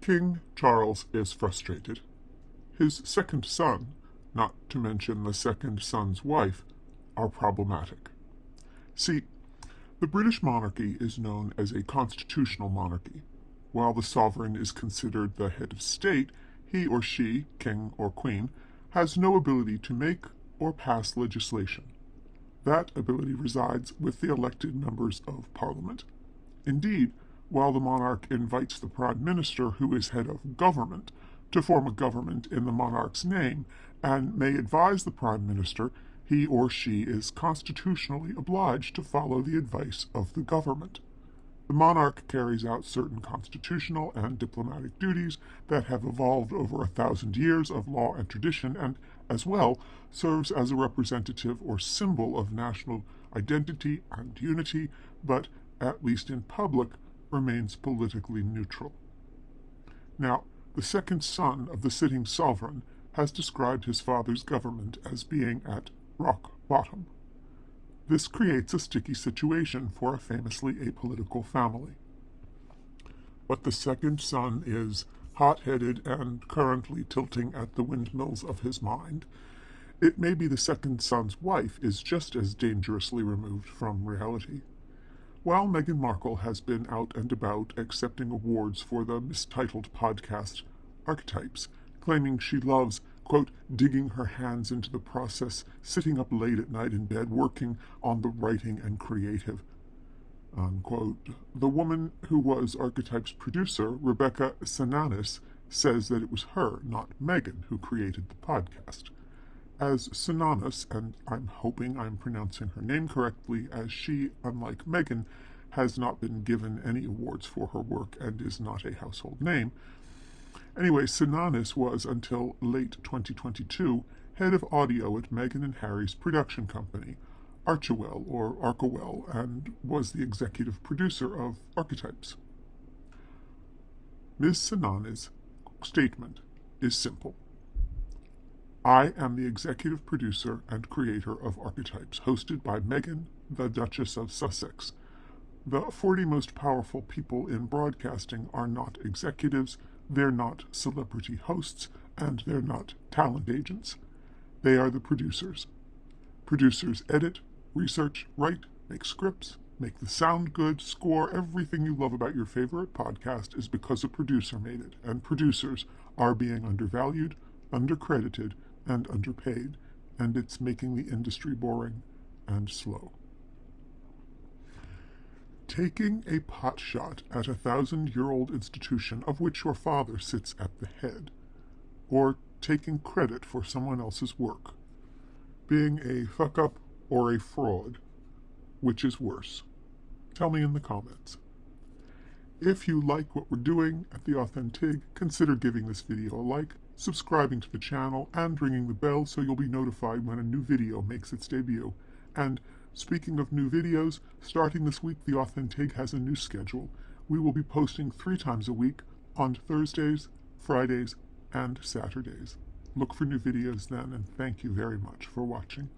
King Charles is frustrated. His second son, not to mention the second son's wife, are problematic. See, the British monarchy is known as a constitutional monarchy. While the sovereign is considered the head of state, he or she, king or queen, has no ability to make or pass legislation. That ability resides with the elected members of Parliament. Indeed, while the monarch invites the Prime Minister, who is head of government, to form a government in the monarch's name, and may advise the Prime Minister, he or she is constitutionally obliged to follow the advice of the government. The monarch carries out certain constitutional and diplomatic duties that have evolved over 1,000 years of law and tradition, and, as well, serves as a representative or symbol of national identity and unity, but, at least in public, remains politically neutral. Now, the second son of the sitting sovereign has described his father's government as being at rock bottom. This creates a sticky situation for a famously apolitical family. But the second son is hot-headed and currently tilting at the windmills of his mind. It may be the second son's wife is just as dangerously removed from reality. While Meghan Markle has been out and about accepting awards for the mistitled podcast Archetypes, claiming she loves, quote, digging her hands into the process, sitting up late at night in bed, working on the writing and creative, unquote, the woman who was Archetypes producer, Rebecca Sananes, says that it was her, not Meghan, who created the podcast. As Sananes, and I'm hoping I'm pronouncing her name correctly, as she, unlike Meghan, has not been given any awards for her work and is not a household name. Anyway, Sananes was, until late 2022, head of audio at Meghan and Harry's production company, Archewell or Arkewell, and was the executive producer of Archetypes. Ms. Sananes' statement is simple. I am the executive producer and creator of Archetypes, hosted by Meghan, the Duchess of Sussex. The 40 most powerful people in broadcasting are not executives, they're not celebrity hosts, and they're not talent agents. They are the producers. Producers edit, research, write, make scripts, make the sound good, score. Everything you love about your favorite podcast is because a producer made it, and producers are being undervalued, undercredited, and underpaid, and it's making the industry boring and slow. Taking a potshot at a 1,000-year-old institution of which your father sits at the head, or taking credit for someone else's work, being a fuck-up or a fraud, which is worse? Tell me in the comments. If you like what we're doing at The Authentic, consider giving this video a like, subscribing to the channel, and ringing the bell so you'll be notified when a new video makes its debut. And speaking of new videos, starting this week, The Authentic has a new schedule. We will be posting 3 times a week on Thursdays, Fridays, and Saturdays. Look for new videos then, and thank you very much for watching.